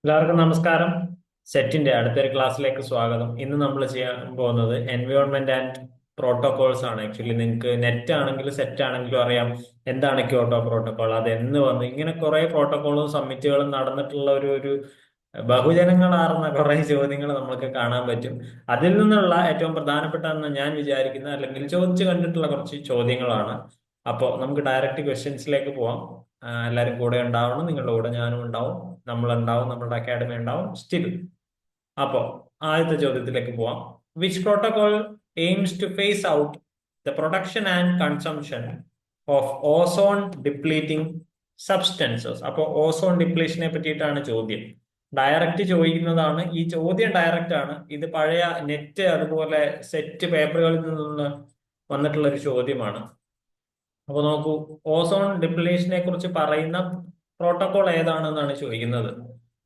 എല്ലാവർക്കും നമസ്കാരം. സെറ്റിന്റെ അടുത്തൊരു ക്ലാസ്സിലേക്ക് സ്വാഗതം. ഇന്ന് നമ്മൾ ചെയ്യാൻ പോകുന്നത് എൻവയോൺമെന്റ് ആൻഡ് പ്രോട്ടോകോൾസ് ആണ്. ആക്ച്വലി നിങ്ങൾക്ക് നെറ്റ് ആണെങ്കിലും സെറ്റ് ആണെങ്കിലും അറിയാം എന്താണ് ക്യോട്ടോ പ്രോട്ടോകോൾ, അത് എന്ന് വന്നു, ഇങ്ങനെ കുറെ പ്രോട്ടോകോളും സമ്മിറ്റുകളും നടന്നിട്ടുള്ള ഒരു ബഹുജനങ്ങളാർന്ന കുറെ ചോദ്യങ്ങൾ നമുക്ക് കാണാൻ പറ്റും. അതിൽ നിന്നുള്ള ഏറ്റവും പ്രധാനപ്പെട്ടതെന്ന് ഞാൻ വിചാരിക്കുന്ന, അല്ലെങ്കിൽ ചോദിച്ചു കണ്ടിട്ടുള്ള കുറച്ച് ചോദ്യങ്ങളാണ്. അപ്പോൾ നമുക്ക് ഡയറക്റ്റ് ക്വസ്റ്റ്യൻസിലേക്ക് പോവാം. എല്ലാവരും കൂടെ ഉണ്ടാവണം, നിങ്ങളുടെ കൂടെ ഞാനും ഉണ്ടാവും, നമ്മളുണ്ടാവും, നമ്മുടെ അക്കാഡമി ഉണ്ടാവും സ്റ്റിൽ. അപ്പോ ആദ്യത്തെ ചോദ്യത്തിലേക്ക് പോവാം. Which protocol aims to phase out the production and consumption of ozone depleting substances? അപ്പോൾ ഓസോൺ ഡിപ്ലീഷനെ പറ്റിയിട്ടാണ് ചോദ്യം. ഡയറക്റ്റ് ചോദിക്കുന്നതാണ്. ഈ ചോദ്യം ഡയറക്റ്റ് ആണ്. ഇത് പഴയ നെറ്റ് അതുപോലെ സെറ്റ് പേപ്പറുകളിൽ നിന്ന് വന്നിട്ടുള്ള ഒരു ചോദ്യമാണ്. അപ്പൊ നോക്കൂ, ഓസോൺ ഡിപ്ലീഷനെ കുറിച്ച് പറയുന്ന പ്രോട്ടോകോൾ ഏതാണെന്നാണ് ചോദിക്കുന്നത്.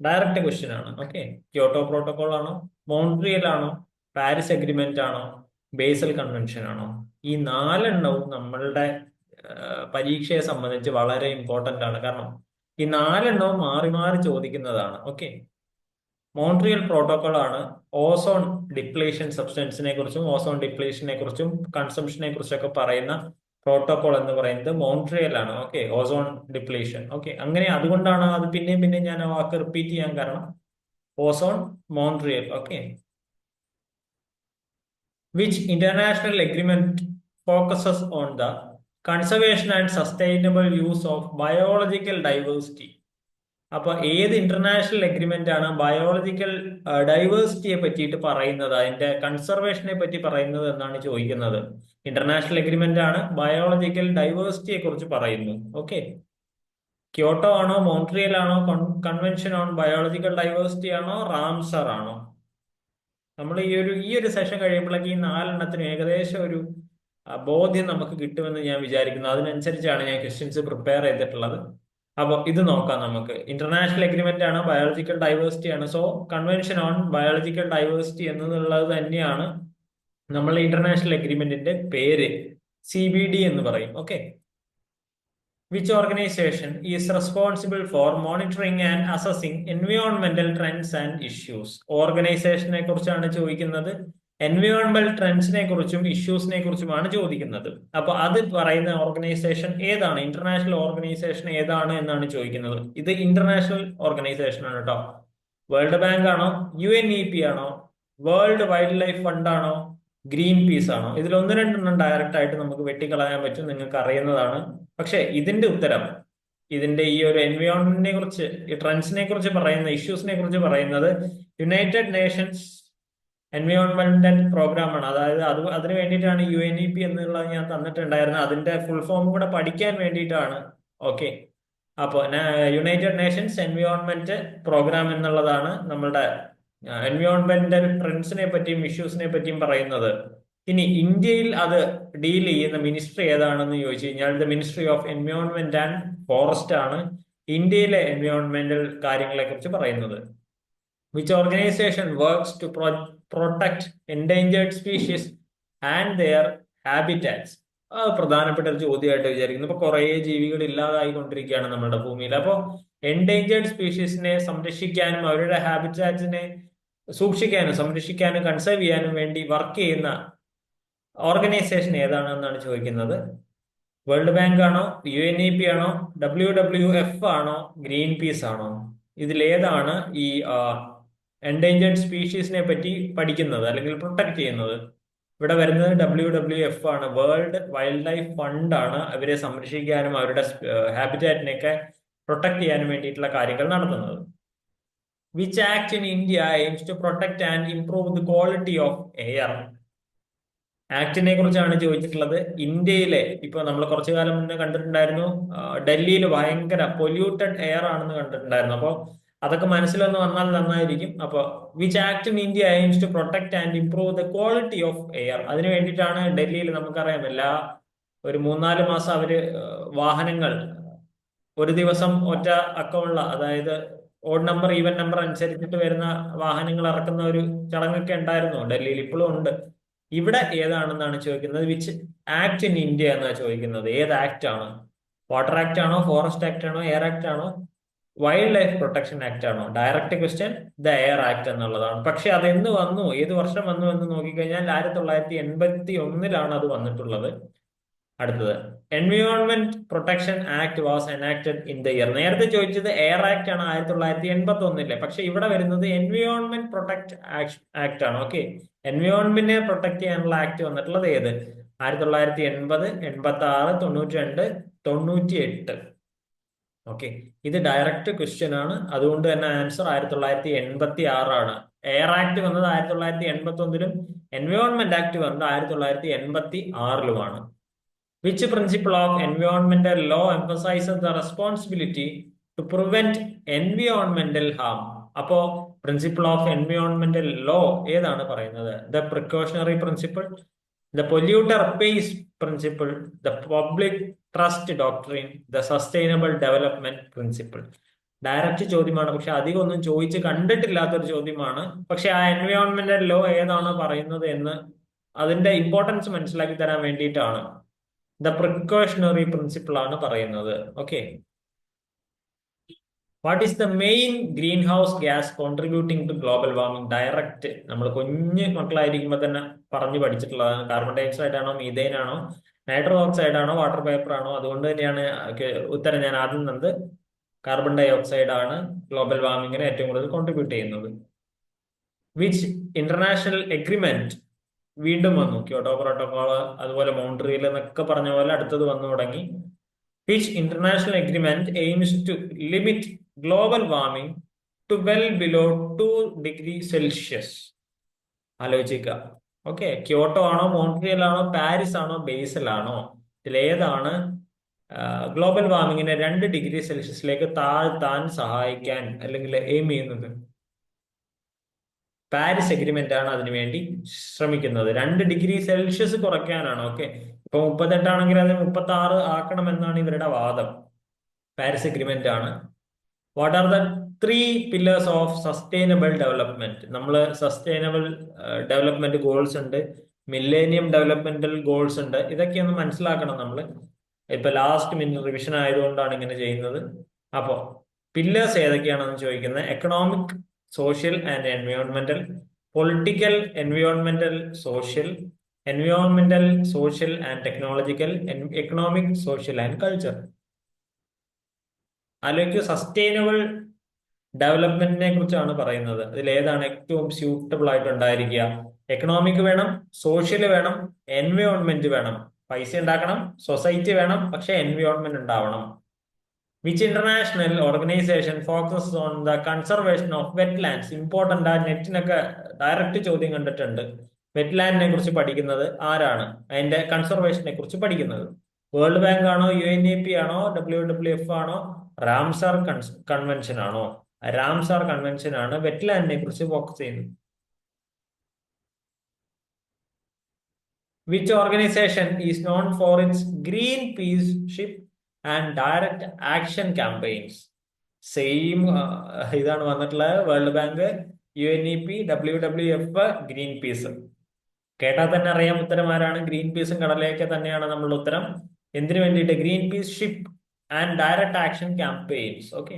ഡയറക്റ്റ് ക്വസ്റ്റ്യൻ ആണ്. ഓക്കെ, ക്യോട്ടോ പ്രോട്ടോകോൾ ആണോ, മോൺട്രിയൽ ആണോ, പാരീസ് അഗ്രിമെന്റ് ആണോ, ബേസൽ കൺവെൻഷൻ ആണോ? ഈ നാലെണ്ണവും നമ്മളുടെ പരീക്ഷയെ സംബന്ധിച്ച് വളരെ ഇമ്പോർട്ടന്റ് ആണ്. കാരണം ഈ നാലെണ്ണവും മാറി മാറി ചോദിക്കുന്നതാണ്. ഓക്കെ, മോൺട്രിയൽ പ്രോട്ടോകോൾ ആണ് ഓസോൺ ഡിപ്ലീഷൻ സബ്സ്റ്റൻസിനെ കുറിച്ചും ഓസോൺ ഡിപ്ലീഷനെ കുറിച്ചും കൺസംഷനെ കുറിച്ചൊക്കെ പറയുന്ന പ്രോട്ടോകോൾ എന്ന് പറയുന്നത് മോൺട്രിയൽ ആണ്. Okay, ozone depletion. ഓക്കെ, അങ്ങനെ അതുകൊണ്ടാണ് അത് പിന്നെയും പിന്നെയും ഞാൻ ആ വാക്ക് റിപ്പീറ്റ് ചെയ്യാൻ കാരണം. Ozone, Montreal. Okay, which international agreement focuses on the conservation and sustainable use of biological diversity? അപ്പൊ ഏത് ഇന്റർനാഷണൽ എഗ്രിമെന്റ് ആണ് ബയോളജിക്കൽ ഡൈവേഴ്സിറ്റിയെ പറ്റിയിട്ട് പറയുന്നത്, അതിന്റെ കൺസർവേഷനെ പറ്റി പറയുന്നത് എന്നാണ് ചോദിക്കുന്നത്. ഇന്റർനാഷണൽ എഗ്രിമെന്റ് ആണ്, ബയോളജിക്കൽ ഡൈവേഴ്സിറ്റിയെ കുറിച്ച് പറയുന്നു. ഓക്കെ, ക്യോട്ടോ ആണോ, മോൺട്രിയൽ ആണോ, കൺവെൻഷൻ ഓൺ ബയോളജിക്കൽ ഡൈവേഴ്സിറ്റി ആണോ, റാംസർ ആണോ? നമ്മൾ ഈ ഒരു സെഷൻ കഴിയുമ്പോഴേക്ക് ഈ നാലെണ്ണത്തിന് ഏകദേശം ഒരു ബോധ്യം നമുക്ക് കിട്ടുമെന്ന് ഞാൻ വിചാരിക്കുന്നു. അതിനനുസരിച്ചാണ് ഞാൻ ക്വസ്റ്റ്യൻസ് പ്രിപ്പയർ ചെയ്തിട്ടുള്ളത്. അപ്പൊ ഇത് നോക്കാം നമുക്ക്. ഇന്റർനാഷണൽ എഗ്രിമെന്റ് ആണ്, ബയോളജിക്കൽ ഡൈവേഴ്സിറ്റി ആണ്. So convention on biological diversity എന്നുള്ളത് തന്നെയാണ് നമ്മളെ ഇന്റർനാഷണൽ എഗ്രിമെന്റിന്റെ പേര്. CBD എന്ന് പറയും. Okay, which organization is responsible for monitoring and assessing എൻവയോൺമെന്റൽ ട്രെൻഡ്സ് ആൻഡ് ഇഷ്യൂസ്? ഓർഗനൈസേഷനെ കുറിച്ചാണ് ചോദിക്കുന്നത്. എൻവയോൺമെന്റൽ ട്രെൻഡ്സിനെ കുറിച്ചും ഇഷ്യൂസിനെ കുറിച്ചുമാണ് ചോദിക്കുന്നത്. അപ്പൊ അത് പറയുന്ന ഓർഗനൈസേഷൻ ഏതാണ്, ഇന്റർനാഷണൽ ഓർഗനൈസേഷൻ ഏതാണ് എന്നാണ് ചോദിക്കുന്നത്. ഇത് ഇന്റർനാഷണൽ ഓർഗനൈസേഷൻ ആണ് കേട്ടോ. വേൾഡ് ബാങ്ക് ആണോ, UNEP ആണോ, വേൾഡ് വൈൽഡ് ലൈഫ് ഫണ്ട് ആണോ, ഗ്രീൻ പീസ് ആണോ? ഇതിൽ ഒന്ന് രണ്ടെണ്ണം ഡയറക്റ്റ് ആയിട്ട് നമുക്ക് വെട്ടിക്കളയാൻ പറ്റും, നിങ്ങൾക്ക് അറിയുന്നതാണ്. പക്ഷെ ഇതിന്റെ ഉത്തരം, ഇതിന്റെ ഈ ഒരു എൻവയോൺമെന്റിനെ കുറിച്ച്, ഈ ട്രെൻഡ്സിനെ കുറിച്ച് പറയുന്ന, ഇഷ്യൂസിനെ കുറിച്ച് പറയുന്നത് യുണൈറ്റഡ് നേഷൻസ് എൻവയോൺമെന്റൽ പ്രോഗ്രാം ആണ്. അതായത് അതിന് വേണ്ടിയിട്ടാണ് UNEP എന്നുള്ളത് ഞാൻ തന്നിട്ടുണ്ടായിരുന്നത്. അതിന്റെ ഫുൾ ഫോം കൂടെ പഠിക്കാൻ വേണ്ടിയിട്ടാണ്. ഓക്കെ, അപ്പൊ യുണൈറ്റഡ് നേഷൻസ് എൻവയോൺമെന്റ് പ്രോഗ്രാം എന്നുള്ളതാണ് നമ്മളുടെ എൻവയോൺമെന്റൽ ട്രെൻഡ്സിനെ പറ്റിയും ഇഷ്യൂസിനെ പറ്റിയും പറയുന്നത്. ഇനി ഇന്ത്യയിൽ അത് ഡീൽ ചെയ്യുന്ന മിനിസ്ട്രി ഏതാണെന്ന് ചോദിച്ചു കഴിഞ്ഞാൽ the ministry of environment and forest ആണ് ഇന്ത്യയിലെ എൻവയോൺമെന്റൽ കാര്യങ്ങളെ കുറിച്ച് പറയുന്നത്. Which organization works to protect endangered species and their habitats? അത് പ്രധാനപ്പെട്ട ഒരു ചോദ്യമായിട്ട് വിചാരിക്കുന്നു. ഇപ്പൊ കുറെ ജീവികൾ ഇല്ലാതായിക്കൊണ്ടിരിക്കുകയാണ് നമ്മുടെ ഭൂമിയിൽ. അപ്പോൾ എൻഡേഞ്ചേർഡ് സ്പീഷീസിനെ സംരക്ഷിക്കാനും അവരുടെ ഹാബിറ്റാറ്റ്സിനെ സൂക്ഷിക്കാനും സംരക്ഷിക്കാനും കൺസേർവ് ചെയ്യാനും വേണ്ടി വർക്ക് ചെയ്യുന്ന ഓർഗനൈസേഷൻ ഏതാണെന്നാണ് ചോദിക്കുന്നത്. വേൾഡ് ബാങ്ക് ആണോ, UNEP ആണോ, WWF ആണോ, ഗ്രീൻ പീസ് ആണോ? ഇതിലേതാണ് ഈ എൻഡേഞ്ചേർഡ് സ്പീഷീസിനെ പറ്റി പഠിക്കുന്നത് അല്ലെങ്കിൽ പ്രൊട്ടക്ട് ചെയ്യുന്നത്? ഇവിടെ വരുന്നത് WWF ആണ്, വേൾഡ് വൈൽഡ് ലൈഫ് ഫണ്ട് ആണ് അവരെ സംരക്ഷിക്കാനും അവരുടെ ഹാബിറ്റാറ്റിനെയൊക്കെ പ്രൊട്ടക്ട് ചെയ്യാനും വേണ്ടിയിട്ടുള്ള കാര്യങ്ങൾ നടത്തുന്നത്. Which act in India aims to protect and improve the quality of air? ആക്ടിനെ കുറിച്ചാണ് ചോദിച്ചിട്ടുള്ളത്. ഇന്ത്യയിലെ ഇപ്പൊ നമ്മൾ കുറച്ചു കാലം മുന്നേ കണ്ടിട്ടുണ്ടായിരുന്നു, ഡൽഹിയിൽ ഭയങ്കര പൊല്യൂട്ടഡ് എയർ ആണെന്ന് കണ്ടിട്ടുണ്ടായിരുന്നു. അപ്പോൾ അതൊക്കെ മനസ്സിലൊന്ന് വന്നാൽ നന്നായിരിക്കും. അപ്പൊ which act in India aims to protect and improve the quality of air? അതിനു വേണ്ടിയിട്ടാണ് ഡൽഹിയിൽ നമുക്കറിയാം ഒരു 3-4 മാസം അവര് വാഹനങ്ങൾ ഒരു ദിവസം ഒറ്റ അക്കമുള്ള, അതായത് ഓഡ് നമ്പർ ഈവൻ നമ്പർ അനുസരിച്ചിട്ട് വരുന്ന വാഹനങ്ങൾ ഇറക്കുന്ന ഒരു ചടങ്ങൊക്കെ ഉണ്ടായിരുന്നു ഡൽഹിയിൽ, ഇപ്പോഴും ഉണ്ട്. ഇവിടെ ഏതാണെന്നാണ് ചോദിക്കുന്നത്. വിച്ച് ആക്ട് ഇൻ ഇന്ത്യ എന്നാണ് ചോദിക്കുന്നത്. ഏത് ആക്ട് ആണ്? വാട്ടർ ആക്ട് ആണോ, ഫോറസ്റ്റ് ആക്ട് ആണോ, എയർ ആക്ട് ആണോ, വൈൽഡ് ലൈഫ് പ്രൊട്ടക്ഷൻ ആക്ട് ആണോ? Direct question the air act എന്നുള്ളതാണ്. പക്ഷെ അത് എന്ന് വന്നു, ഏത് വർഷം വന്നു എന്ന് നോക്കിക്കഴിഞ്ഞാൽ 1981 അത് വന്നിട്ടുള്ളത്. അടുത്തത്, environment protection act was enacted in the year. നേരത്തെ ചോദിച്ചത് എയർ ആക്ട് ആണ് 1981, പക്ഷെ ഇവിടെ വരുന്നത് എൻവയോൺമെന്റ് പ്രൊട്ടക്ട് ആക്ട് ആണ്. ഓക്കെ, എൻവയോൺമെന്റിനെ പ്രൊട്ടക്ട് ചെയ്യാനുള്ള ആക്ട് വന്നിട്ടുള്ളത് ഏത്? 1980, 86, 92, 98. ഓക്കെ, ഇത് ഡയറക്റ്റ് ക്വസ്റ്റ്യൻ ആണ്. അതുകൊണ്ട് തന്നെ ആൻസർ 1986 എയർ ആക്ട് വന്നത് 1981 എൻവയോൺമെന്റ് ആക്ട് വന്നത് 1986 Which principle of environmental law emphasizes the responsibility to prevent environmental harm? അപ്പോ പ്രിൻസിപ്പിൾ ഓഫ് എൻവയോൺമെന്റൽ ലോ ഏതാണ് പറയുന്നത്? The precautionary principle, the polluter pays principle, the public trust doctrine, the sustainable development principle. Direct ചോദ്യമാണ്, പക്ഷെ അധികം ഒന്നും ചോദിച്ച് കണ്ടിട്ടില്ലാത്തൊരു ചോദ്യമാണ്. പക്ഷെ ആ എൻവയോൺമെന്റൽ ലോ ഏതാണ് പറയുന്നത് എന്ന് അതിന്റെ ഇമ്പോർട്ടൻസ് മനസ്സിലാക്കി തരാൻ വേണ്ടിയിട്ടാണ്. ദ പ്രിക്കോഷണറി പ്രിൻസിപ്പിൾ ആണ് പറയുന്നത്. Okay, what is the main green house gas contributing to global warming? Direct നമ്മൾ കുഞ്ഞ് മക്കളായിരിക്കുമ്പോൾ തന്നെ പറഞ്ഞു പഠിച്ചിട്ടുള്ളതാണ്. കാർബൺ ഡൈ ഓക്സൈഡ് ആണോ, മീഥൈൻ ആണോ, നൈട്രോ ഓക്സൈഡ് ആണോ, വാട്ടർ വേപ്പർ ആണോ? അതുകൊണ്ട് തന്നെയാണ് ഉത്തരം ഞാൻ ആദ്യം തന്നത്. കാർബൺ ഡൈ ഓക്സൈഡ് ആണ് ഗ്ലോബൽ വാർമിങ്ങിന് ഏറ്റവും കൂടുതൽ കോൺട്രിബ്യൂട്ട് ചെയ്യുന്നത്. വിച്ച് ഇന്റർനാഷണൽ എഗ്രിമെന്റ്, വീണ്ടും വന്നു ക്യോട്ടോ പ്രോട്ടോകോള്, അതുപോലെ മോൺട്രിയൽ എന്നൊക്കെ പറഞ്ഞ പോലെ അടുത്തത് വന്നു തുടങ്ങി. Which international agreement aims to limit global warming to well below 2°C? ആലോചിക്കുക. ഓക്കെ, ക്യോട്ടോ ആണോ, മോൺട്രിയൽ ആണോ, പാരീസ് ആണോ, ബേസൽ ആണോ? ഇതിലേതാണ് ഗ്ലോബൽ വാർമിങ്ങിനെ 2°C താഴ്ത്താൻ സഹായിക്കാൻ അല്ലെങ്കിൽ എയിം ചെയ്യുന്നത്? പാരീസ് എഗ്രിമെന്റ് ആണ് അതിനുവേണ്ടി ശ്രമിക്കുന്നത്. 2°C കുറയ്ക്കാനാണ്. ഓക്കെ, ഇപ്പൊ 38 ആണെങ്കിൽ അത് 36 ആക്കണമെന്നാണ് ഇവരുടെ വാദം. പാരീസ് എഗ്രിമെന്റ് ആണ്. What are the 3 pillars of sustainable development? നമ്മൾ സസ്റ്റൈനബിൾ ഡെവലപ്മെന്റ് ഗോൾസ് ഉണ്ട്, മില്ലേനിയം ഡെവലപ്മെന്റൽ ഗോൾസ് ഉണ്ട്. ഇതൊക്കെ ഒന്ന് മനസ്സിലാക്കണം നമ്മൾ. ഇപ്പൊ ലാസ്റ്റ് മിനിറ്റ് റിവിഷൻ ആയതുകൊണ്ടാണ് ഇങ്ങനെ ചെയ്യുന്നത്. അപ്പോ പില്ലേഴ്സ് ഏതൊക്കെയാണെന്ന് ചോദിക്കുന്നത്: economic, social and എൻവയോൺമെന്റൽ, political, എൻവയോൺമെന്റൽ, social, എൻവയോൺമെന്റൽ, social and technological, economic, social and culture. അല്ലെങ്കിൽ സസ്റ്റൈനബിൾ ഡെവലപ്മെന്റിനെ കുറിച്ചാണ് പറയുന്നത്. അതിൽ ഏതാണ് ഏറ്റവും സ്യൂട്ടബിൾ ആയിട്ട് ഉണ്ടായിരിക്കുക? എക്കണോമിക് വേണം, സോഷ്യൽ വേണം, എൻവയോൺമെന്റ് വേണം. പൈസ ഉണ്ടാക്കണം, സൊസൈറ്റി വേണം, പക്ഷെ എൻവയോൺമെന്റ് ഉണ്ടാവണം. Which international organisation focus on the conservation of wetlands? Important ആ, നെറ്റിനൊക്കെ ഡയറക്റ്റ് ചോദ്യം കണ്ടിട്ടുണ്ട്. വെറ്റ്ലാൻഡിനെ കുറിച്ച് പഠിക്കുന്നത് ആരാണ്? അതിന്റെ കൺസർവേഷനെ കുറിച്ച് പഠിക്കുന്നത് വേൾഡ് ബാങ്ക് ആണോ, UNEP ആണോ, WWF ആണോ, റാംസാർ കൺവെൻഷൻ ആണോ? റാംസാർ കൺവെൻഷൻ ആണ് വെറ്റ്ലാൻഡിനെ കുറിച്ച് ഫോക്കസ് ചെയ്യുന്നത്. Which organization is known for its green peace ship and direct action campaigns? Same ഇതാണ് വന്നിട്ടുള്ളത്. World bank, UNEP, WWF, green peace. കേട്ടാൽ തന്നെ അറിയാം ഉത്തരം ആരാണ്. ഗ്രീൻ പീസും കടലയൊക്കെ തന്നെയാണ് നമ്മളുടെ ഉത്തരം. എന്തിനു വേണ്ടിയിട്ട്? Green peace ship and direct action campaigns. Okay,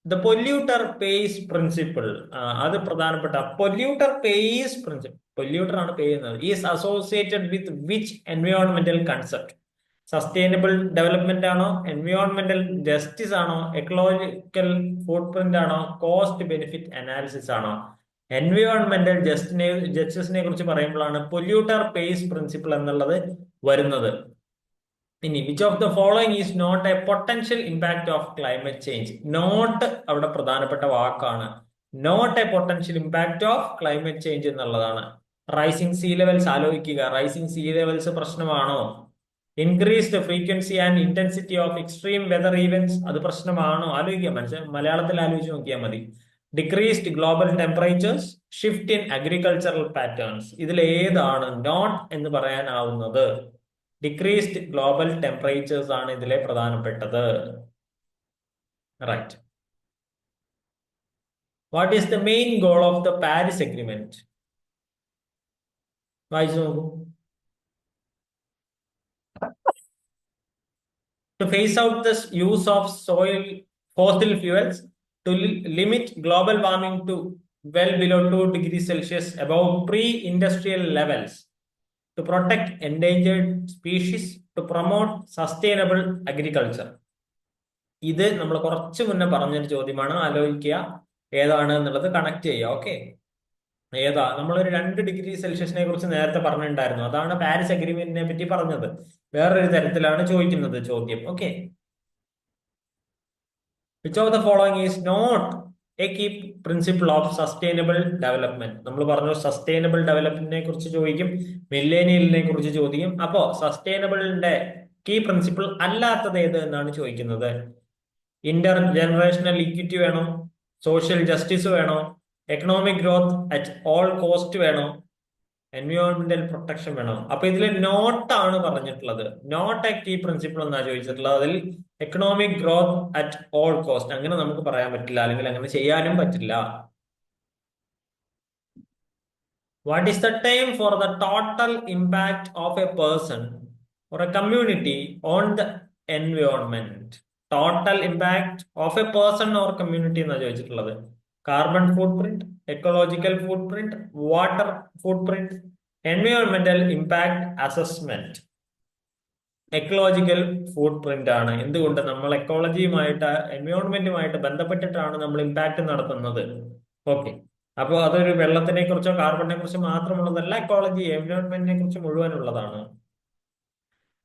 the polluter pays principle, അത് പ്രധാനപ്പെട്ട. പൊല്യൂട്ടർ പേയ്സ് പ്രിൻസിപ്പിൾ, പൊല്യൂട്ടർ ആണ് പേ ചെയ്യുന്നത്. ഈസ് അസോസിയേറ്റഡ് വിത്ത് വിച്ച് എൻവയോൺമെന്റൽ കൺസെപ്റ്റ്? സസ്റ്റൈനബിൾ ഡെവലപ്മെന്റ് ആണോ, എൻവയോൺമെന്റൽ ജസ്റ്റിസ് ആണോ, എക്കോളജിക്കൽ ഫുട് പ്രിന്റ് ആണോ, കോസ്റ്റ് ബെനിഫിറ്റ് അനാലിസിസ് ആണോ? എൻവയോൺമെന്റൽ ജസ്റ്റിസിനെ കുറിച്ച് പറയുമ്പോഴാണ് പൊല്യൂട്ടർ പേയ്സ് പ്രിൻസിപ്പിൾ എന്നുള്ളത് വരുന്നത്. ഇനി which of the following is not a potential impact of climate change? Not അവിടെ പ്രധാനപ്പെട്ട വാക്കാണ്. Not a potential impact of climate change എന്നുള്ളതാണ്. റൈസിംഗ് സീ ലെവൽസ് ആലോചിക്കുക. റൈസിംഗ് സീ ലെവൽസ് പ്രശ്നമാണോ? Increased frequency and intensity of extreme weather events, അത് പ്രശ്നമാണോ? ആലോചിക്കുക, മലയാളത്തിൽ ആലോചിച്ച് നോക്കിയാൽ മതി. Decreased global temperatures, shift in agricultural patterns, ഇതിൽ ഏതാണ് നോട്ട് എന്ന് പറയാനാവുന്നത്? ഡിക്രീസ്ഡ് ഗ്ലോബൽ ടെമ്പറേച്ചേഴ്സ് ആണ് ഇതിലെ പ്രധാനപ്പെട്ടത്. Right. What is the main goal of the Paris agreement? വായിച്ചു നോക്കൂ. To phase out the use of fossil fuels, to limit global warming to well below 2 degrees Celsius above pre-industrial levels, to protect endangered species, to promote sustainable agriculture. ഇത് നമ്മൾ കുറച്ച് മുന്നേ പറഞ്ഞൊരു ചോദ്യമാണ്. ആലോചിക്കുക ഏതാണ് എന്നുള്ളത്, കണക്ട് ചെയ്യുക. ഓക്കെ, ഏതാ? നമ്മളൊരു 2 ഡിഗ്രി സെൽഷ്യസിനെ കുറിച്ച് നേരത്തെ പറഞ്ഞിട്ടുണ്ടായിരുന്നു. അതാണ് പാരീസ് അഗ്രിമെന്റിനെ പറ്റി പറഞ്ഞത്. വേറൊരു തരത്തിലാണ് ചോദിക്കുന്നത് ചോദ്യം. Okay, which of the following is not a key principle of sustainable development? നമ്മൾ പറഞ്ഞു സസ്റ്റൈനബിൾ ഡെവലപ്മെന്റിനെ കുറിച്ച് ചോദിക്കും, മില്ലേനിയലിനെ കുറിച്ച് ചോദിക്കും. അപ്പോ സസ്റ്റൈനബിളിന്റെ കീ പ്രിൻസിപ്പിൾ അല്ലാത്തത് ഏത് എന്നാണ് ചോദിക്കുന്നത്. ഇന്റർ ജനറേഷണൽ ഇക്വിറ്റി വേണോ, സോഷ്യൽ ജസ്റ്റിസ് വേണോ, economic growth at all cost വേണോ, എൻവയോൺമെന്റൽ പ്രൊട്ടക്ഷൻ വേണോ? അപ്പൊ ഇതിൽ നോട്ടാണ് പറഞ്ഞിട്ടുള്ളത്. നോട്ട് എ കീ പ്രിൻസിപ്പിൾ എന്നാണ് ചോദിച്ചിട്ടുള്ളത്. അതിൽ economic growth at all cost അങ്ങനെ നമുക്ക് പറയാൻ പറ്റില്ല, അല്ലെങ്കിൽ അങ്ങനെ ചെയ്യാനും പറ്റില്ല. What is the time for the total impact of A person or A community on the environment? Total impact of A person or community എന്നാണ് ചോദിച്ചിട്ടുള്ളത്. കാർബൺ ഫുട് പ്രിന്റ്, എക്കോളജിക്കൽ ഫുട് പ്രിന്റ്, വാട്ടർ ഫുട് പ്രിന്റ്, എൻവയോൺമെന്റൽ ഇമ്പാക്ട് അസസ്മെന്റ്. എക്കോളജിക്കൽ ഫുട് print ആണ്. എന്തുകൊണ്ട്? നമ്മൾ എക്കോളജിയുമായിട്ട് എൻവയോൺമെന്റുമായിട്ട് ബന്ധപ്പെട്ടിട്ടാണ് നമ്മൾ impact നടത്തുന്നത്. Okay, അപ്പോൾ അതൊരു വെള്ളത്തിനെ കുറിച്ചോ കാർബണിനെ കുറിച്ചോ മാത്രമുള്ളതല്ല. എക്കോളജി എൻവയോൺമെന്റിനെ കുറിച്ച് മുഴുവനുള്ളതാണ്.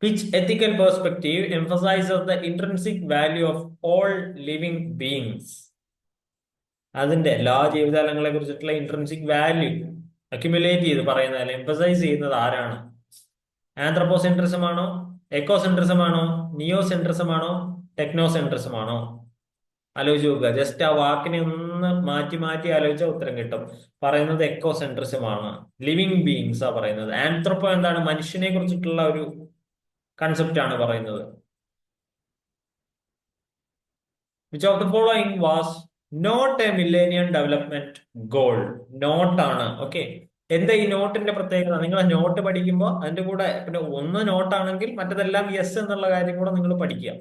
Which ethical perspective emphasizes the intrinsic value of all living beings? അതിന്റെ എല്ലാ ജീവജാലങ്ങളെ കുറിച്ചിട്ടുള്ള ഇൻട്രിൻസിക് വാല്യൂ അക്യുമുലേറ്റ് ചെയ്ത് പറയുന്നത്, എംഫസൈസ് ചെയ്യുന്നത് ആരാണ്? ആന്ത്രപ്പോസെൻട്രിസം ആണോ, എക്കോസെൻട്രിസം ആണോ, നിയോസെൻട്രിസം ആണോ, ടെക്നോസെൻട്രിസം ആണോ? ആലോചിച്ച് നോക്കുക. ജസ്റ്റ് ആ വാക്കിനെ ഒന്ന് മാറ്റി മാറ്റി ആലോചിച്ചാൽ ഉത്തരം കിട്ടും. പറയുന്നത് എക്കോസെൻട്രിസം ആണ്. ലിവിങ് ബീയിങ്സ് ആ പറയുന്നത്. ആന്ത്രപ്പോ എന്താണ്? മനുഷ്യനെ കുറിച്ചിട്ടുള്ള ഒരു കൺസെപ്റ്റ് ആണ് പറയുന്നത്. Which of the following was not a Millennium Development Goal? നോട്ടാണ്. ഓക്കെ, എന്താ ഈ നോട്ടിന്റെ പ്രത്യേകത? നിങ്ങൾ നോട്ട് പഠിക്കുമ്പോൾ അതിന്റെ കൂടെ പിന്നെ ഒന്ന് നോട്ടാണെങ്കിൽ മറ്റതെല്ലാം യെസ് എന്നുള്ള കാര്യം കൂടെ നിങ്ങൾ പഠിക്കുക.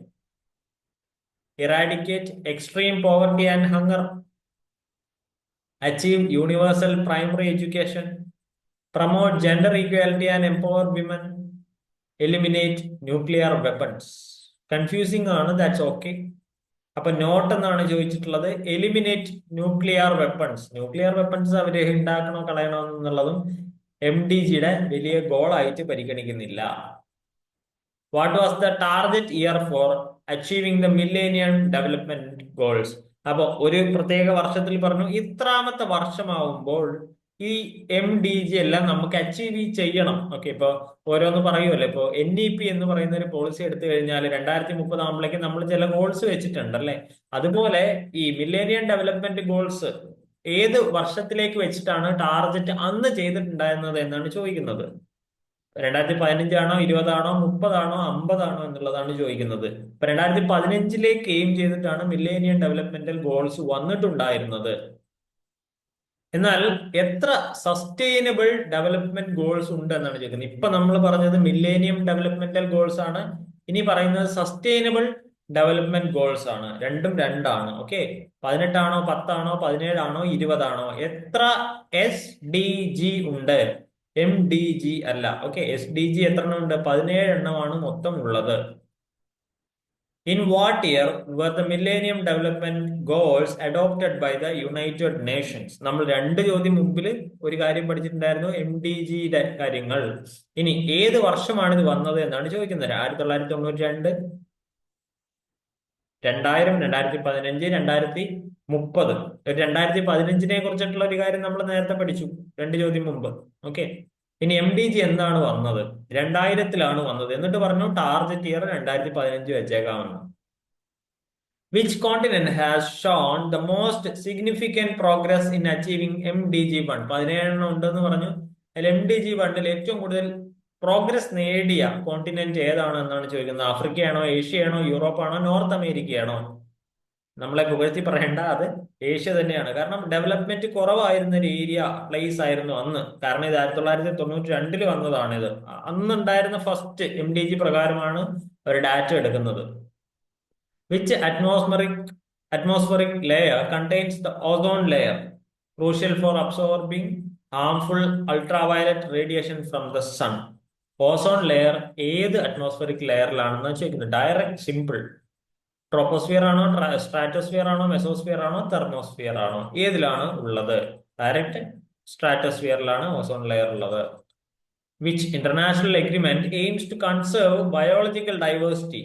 Eradicate extreme poverty and hunger, achieve universal primary education, promote gender equality and empower women, eliminate nuclear weapons. Confusing ആണ്, ദാറ്റ്സ് ഓക്കെ. അപ്പൊ നോട്ട് എന്നാണ് ചോദിച്ചിട്ടുള്ളത്. Eliminate nuclear weapons. Nuclear weapons അവര് ഉണ്ടാക്കണോ കളയണോ എന്നുള്ളതും MDGയുടെ വലിയ ഗോളായിട്ട് പരിഗണിക്കുന്നില്ല. What was the target year for achieving the millennium development goals? അപ്പൊ ഒരു പ്രത്യേക വർഷത്തിൽ പറഞ്ഞു ഇത്രാമത്തെ വർഷമാവുമ്പോൾ ഈ MDG എല്ലാം നമുക്ക് അച്ചീവ് ചെയ്യണം. ഓക്കെ, ഇപ്പൊ ഓരോന്ന് പറയുമല്ലോ. ഇപ്പൊ NEP എന്ന് പറയുന്ന ഒരു പോളിസി എടുത്തു കഴിഞ്ഞാൽ 2030 ആകുമ്പോഴേക്കും നമ്മൾ ചില ഗോൾസ് വെച്ചിട്ടുണ്ട് അല്ലെ. അതുപോലെ ഈ മില്ലേനിയം ഡെവലപ്മെന്റ് ഗോൾസ് ഏത് വർഷത്തിലേക്ക് വെച്ചിട്ടാണ് ടാർഗറ്റ് അന്ന് ചെയ്തിട്ടുണ്ടായിരുന്നത് എന്നാണ് ചോദിക്കുന്നത്. 2015 ആണോ, 20 ആണോ, 30 ആണോ, 50 ആണോ എന്നുള്ളതാണ് ചോദിക്കുന്നത്. ഇപ്പൊ 2015 എയിം ചെയ്തിട്ടാണ് മില്ലേനിയം ഡെവലപ്മെന്റൽ ഗോൾസ് വന്നിട്ടുണ്ടായിരുന്നത്. എന്നാൽ എത്ര സസ്റ്റൈനബിൾ ഡെവലപ്മെന്റ് ഗോൾസ് ഉണ്ട് എന്നാണ് ചോദിക്കുന്നത്. ഇപ്പൊ നമ്മൾ പറഞ്ഞത് മില്ലേനിയം ഡെവലപ്മെന്റൽ ഗോൾസ് ആണ്. ഇനി പറയുന്നത് സസ്റ്റൈനബിൾ ഡെവലപ്മെന്റ് ഗോൾസ് ആണ്. രണ്ടും രണ്ടാണ്. ഓക്കെ, 18 ആണോ, 10 ആണോ, 17 ആണോ, 20 ആണോ? എത്ര SDG ഉണ്ട്? MDG അല്ല. ഓക്കെ, SDG എത്ര എണ്ണം ഉണ്ട്? 17 എണ്ണമാണ് മൊത്തം ഉള്ളത്. In what year were the Millennium Development Goals adopted by the United Nations? നമ്മൾ 2 ചോദ്യം മുമ്പിൽ ഒരു കാര്യം പഠിച്ചിട്ടുണ്ടായിരുന്നു, MDGയുടെ കാര്യങ്ങൾ. ഇനി ഏത് വർഷമാണ് ഇത് വന്നത് എന്നാണ് ചോദിക്കുന്നത്. 1992, 2000, 2015, 2030. 2015 കുറിച്ചിട്ടുള്ള ഒരു കാര്യം നമ്മൾ നേരത്തെ പഠിച്ചു 2 ചോദ്യം മുമ്പ്. ഓക്കെ, ഇനി MDG എന്താണ് വന്നത്? 2000 വന്നത്. എന്നിട്ട് പറഞ്ഞു target year 2015 വെച്ചേക്കാമെന്ന്. Which continent has shown the most significant progress in achieving MDG-1? 17 ഉണ്ടെന്ന് പറഞ്ഞു. അതിൽ MDG-1 ഏറ്റവും കൂടുതൽ പ്രോഗ്രസ് നേടിയ കോണ്ടിനെന്റ് ഏതാണ് എന്നാണ് ചോദിക്കുന്നത്. ആഫ്രിക്കയാണോ, ഏഷ്യയാണോ, യൂറോപ്പാണോ, നോർത്ത് അമേരിക്കയാണോ? നമ്മളെ പുകഴ്ത്തി പറയേണ്ട, അത് ഏഷ്യ തന്നെയാണ്. കാരണം ഡെവലപ്മെന്റ് കുറവായിരുന്ന ഒരു ഏരിയ പ്ലേസ് ആയിരുന്നു അന്ന്. കാരണം ഇത് 1992 വന്നതാണിത്. അന്നുണ്ടായിരുന്ന ഫസ്റ്റ് MDG പ്രകാരമാണ് ഒരു ഡാറ്റ എടുക്കുന്നത്. Which atmospheric layer contains the ozone layer, crucial for absorbing harmful ultraviolet radiation from the sun? Ozone layer ഏത് atmospheric ലെയറിലാണെന്ന് ചോദിക്കുന്നത്. Direct simple. ട്രോപ്പോസ്ഫിയർ ആണോ, സ്ട്രാറ്റോസ്ഫിയർ ആണോ, മെസോസ്ഫിയർ ആണോ, തെർമോസ്ഫിയർ ആണോ? ഏതിലാണ് ഉള്ളത്? ഡയറക്റ്റ് സ്ട്രാറ്റോസ്ഫിയറിലാണ് ഓസോൺ ലെയർ ഉള്ളത്. Which international agreement aims to conserve biological diversity,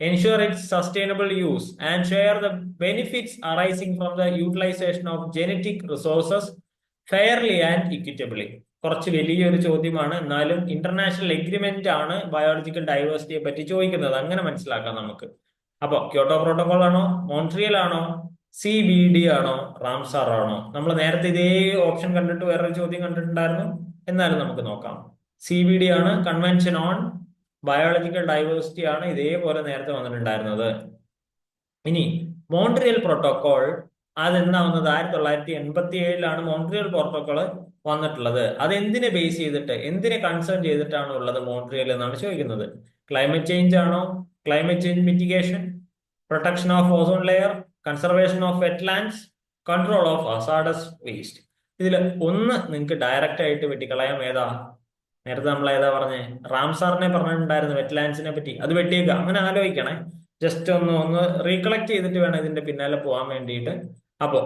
ensure its sustainable use, and share the benefits arising from the utilization of genetic resources fairly and equitably? കുറച്ച് വലിയൊരു ചോദ്യമാണ്, എന്നാലും international agreement ആണ് biological ഡൈവേഴ്സിറ്റിയെ പറ്റി ചോദിക്കുന്നത്, അങ്ങനെ മനസ്സിലാക്കാം നമുക്ക്. അപ്പൊ ക്യോട്ടോ പ്രോട്ടോകോൾ ആണോ, മോൺട്രിയൽ ആണോ, CBD ആണോ, റാംസാർ ആണോ? നമ്മൾ നേരത്തെ ഇതേ ഓപ്ഷൻ കണ്ടിട്ട് വേറൊരു ചോദ്യം കണ്ടിട്ടുണ്ടായിരുന്നു, എന്നാലും നമുക്ക് നോക്കാം. CBD ആണ്, കൺവെൻഷൻ ഓൺ ബയോളജിക്കൽ ഡൈവേഴ്സിറ്റി ആണ്, ഇതേപോലെ നേരത്തെ വന്നിട്ടുണ്ടായിരുന്നത്. ഇനി മോൺട്രിയൽ പ്രോട്ടോകോൾ അതെന്നാ വന്നത്? 1987 മോൺട്രിയൽ പ്രോട്ടോകോൾ വന്നിട്ടുള്ളത്. അത് എന്തിനെ ബേസ് ചെയ്തിട്ട്, എന്തിനെ കൺസേൺ ചെയ്തിട്ടാണ് ഉള്ളത് മോൺട്രിയൽ എന്നാണ് ചോദിക്കുന്നത്. ക്ലൈമറ്റ് ചേഞ്ച് ആണോ, climate change mitigation, protection of ozone layer, conservation of wetlands, control of hazardous waste? ഇതിൽ ഒന്ന് നിങ്ങൾക്ക് ഡയറക്റ്റ് ആയിട്ട് വെട്ടിക്കളയാം. ഏതാ? നേരത്തെ നമ്മൾ ഏതാ പറഞ്ഞേ? റാംസാറിനെ പറഞ്ഞിട്ടുണ്ടായിരുന്നു വെറ്റ്ലാൻഡ്സിനെ പറ്റി, അത് വെട്ടിയേക്കുക. അങ്ങനെ ആലോചിക്കണേ, ജസ്റ്റ് ഒന്ന് റീകളക്ട് ചെയ്തിട്ട് വേണം ഇതിന്റെ പിന്നാലെ പോകാൻ വേണ്ടിയിട്ട്. അപ്പോ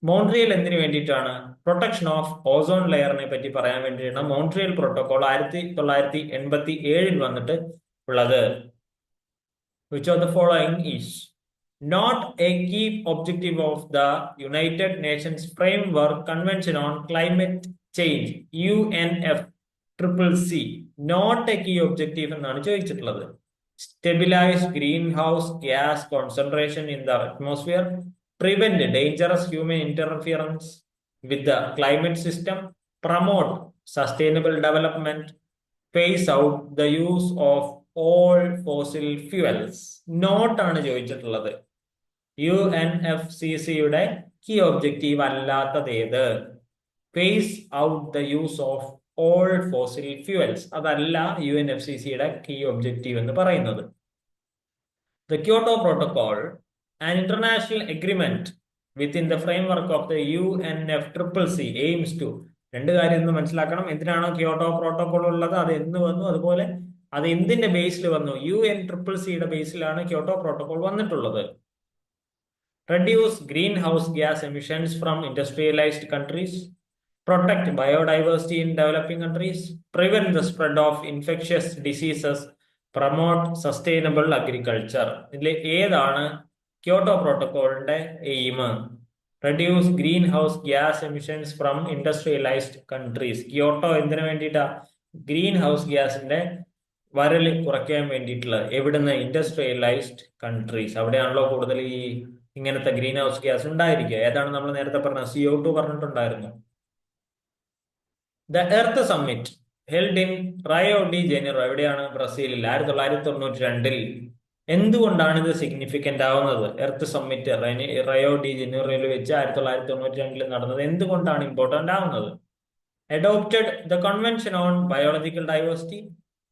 മോൺട്രിയൽ എന്തിനു വേണ്ടിയിട്ടാണ്? പ്രൊട്ടക്ഷൻ ഓഫ് ഓസോൺ ലെയറിനെ പറ്റി പറയാൻ വേണ്ടിയിട്ടാണ് മോൺട്രിയൽ പ്രോട്ടോകോൾ 1987 വന്നിട്ട് ഉള്ളത്. Which of the following is not a key objective of the United Nations Framework Convention on Climate Change, UNFCCC? Not a key objective എന്നാണ് ചോദിച്ചിട്ടുള്ളത്. Stabilize greenhouse gas concentration in the atmosphere, prevent dangerous human interference with the climate system, promote sustainable development, phase out the use of all fossil fuels. Not ആണ് ചോദിച്ചിട്ടുള്ളത്. UNFCCCയുടെ key objective അല്ലാത്തതേത്? Phase out the use of all fossil fuels, അതല്ല UNFCCCയുടെ key objective എന്ന് പറയുന്നത്. The Kyoto protocol, an international agreement within the framework of the UNFCCC, aims to. രണ്ട് കാര്യം ഒന്ന് മനസ്സിലാക്കണം. എന്തിനാണോ ക്യോട്ടോ പ്രോട്ടോകോൾ ഉള്ളത്, അത് എന്ന് വന്നു, അതുപോലെ അത് എന്തിന്റെ ബേസിൽ വന്നു? UNFCCCയുടെ ബേസിലാണ് ക്യോട്ടോ പ്രോട്ടോകോൾ വന്നിട്ടുള്ളത്. Reduce green house gas emissions from industrialised countries, protect biodiversity in developing countries, prevent the spread of infectious diseases, promote sustainable agriculture? ഇതിൽ ഏതാണ് ക്യോട്ടോ പ്രോട്ടോകോളിന്റെ aim? Reduce green house gas emissions from industrialised countries. Kyoto എന്തിനു വേണ്ടിയിട്ടാ? Green house ഗ്യാസിന്റെ വരല് കുറയ്ക്കാൻ വേണ്ടിയിട്ടുള്ള. എവിടുന്ന്? Industrialised countries. അവിടെയാണല്ലോ കൂടുതൽ ഈ ഇങ്ങനത്തെ ഗ്രീൻ ഹൗസ് ഗ്യാസ് ഉണ്ടായിരിക്കുക. ഏതാണ് നമ്മൾ നേരത്തെ പറഞ്ഞ CO2 പറഞ്ഞിട്ടുണ്ടായിരുന്നു. The earth summit held in Rio de Janeiro, എവിടെയാണ്? ബ്രസീലിൽ, 1992. എന്തുകൊണ്ടാണ് ഇത് സിഗ്നിഫിക്കന്റ് ആവുന്നത്? എർത്ത് സമ്മിറ്റ് റയോ ഡി ജനീറോയിൽ വെച്ച് 1992 നടന്നത് എന്തുകൊണ്ടാണ് ഇമ്പോർട്ടന്റ് ആവുന്നത്? Adopted the convention on biological diversity,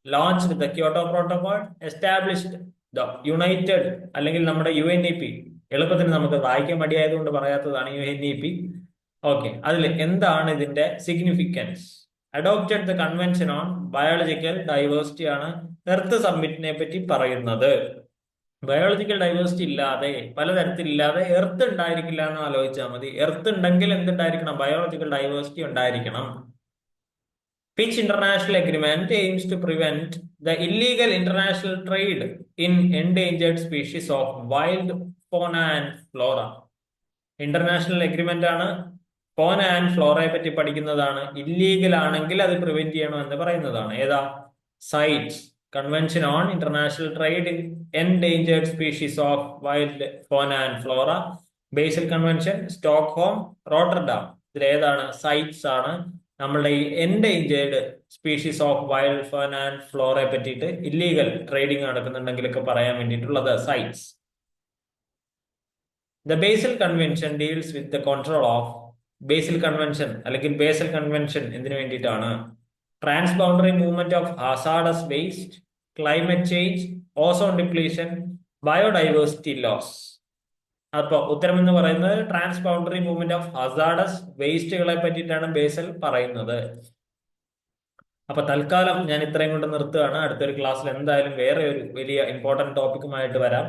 launched the Kyoto Protocol, established the United, അല്ലെങ്കിൽ നമ്മുടെ UNEP. എളുപ്പത്തിന് നമുക്ക് വായിക്കാൻ മടിയായതുകൊണ്ട് പറയാത്തതാണ് UNEP. ഓക്കെ, അതിൽ എന്താണ് ഇതിന്റെ significance? Adopted the convention on biological diversity ആണ് എർത്ത് സമ്മിറ്റിനെ പറ്റി പറയുന്നത്. ബയോളജിക്കൽ ഡൈവേഴ്സിറ്റി ഇല്ലാതെ, പലതരത്തിലില്ലാതെ എർത്ത് ഉണ്ടായിരിക്കില്ല എന്ന് ആലോചിച്ചാൽ മതി. എർത്ത് ഉണ്ടെങ്കിൽ എന്തുണ്ടായിരിക്കണം? ബയോളജിക്കൽ ഡൈവേഴ്സിറ്റി ഉണ്ടായിരിക്കണം. Which international agreement aims to prevent the illegal international trade in endangered species of wild fauna and flora? International agreement ആണ്, ഫോന ആൻഡ് ഫ്ലോറയെ പറ്റി പഠിക്കുന്നതാണ്. ഇല്ലീഗൽ ആണെങ്കിൽ അത് പ്രിവെന്റ് ചെയ്യണം എന്ന് പറയുന്നതാണ്. ഏതാ? CITES, convention on international trade in endangered species of wild fauna and flora, Basel convention, Stockholm, Rotterdam. ഇതിലേതാണ്? സൈറ്റ്സ് ആണ്. നമ്മളുടെ ഈ endangered species of wild fauna and ഫ്ലോറയെ പറ്റിയിട്ട് ഇല്ലീഗൽ ട്രേഡിംഗ് നടക്കുന്നുണ്ടെങ്കിലൊക്കെ പറയാൻ വേണ്ടിയിട്ടുള്ളത് CITES. The Basel convention deals with the control of. Basel convention അല്ലെങ്കിൽ ബേസൽ കൺവെൻഷൻ എന്തിനു വേണ്ടിയിട്ടാണ്? Transboundary movement of hazardous waste, climate change, ozone depletion, biodiversity loss. അപ്പൊ ഉത്തരം എന്ന് പറയുന്നത് transboundary movement of hazardous വേസ്റ്റുകളെ പറ്റിയിട്ടാണ് ബേസൽ പറയുന്നത്. അപ്പൊ തൽക്കാലം ഞാൻ ഇത്രയും കൊണ്ട് നിർത്തുകയാണ്. അടുത്തൊരു ക്ലാസ്സിൽ എന്തായാലും വേറെ ഒരു വലിയ ഇമ്പോർട്ടന്റ് ടോപ്പിക്കുമായിട്ട് വരാം.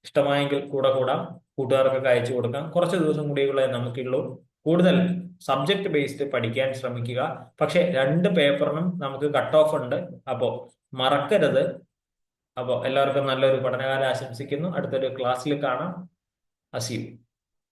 ഇഷ്ടമായെങ്കിൽ കൂടെ കൂടാം, കൂട്ടുകാർക്കൊക്കെ അയച്ചു കൊടുക്കാം. കുറച്ച് ദിവസം കൂടിയുള്ളേ നമുക്കുള്ളൂ. കൂടുതൽ സബ്ജക്ട് ബേസ്ഡ് പഠിക്കാൻ ശ്രമിക്കുക. പക്ഷെ 2 പേപ്പറിനും നമുക്ക് കട്ട് ഓഫ് ഉണ്ട്. അപ്പോ മറക്കരുത്. അപ്പോൾ എല്ലാവർക്കും നല്ലൊരു പഠനകാലം ആശംസിക്കുന്നു. അടുത്തൊരു ക്ലാസ്സിൽ കാണാം. അസീം.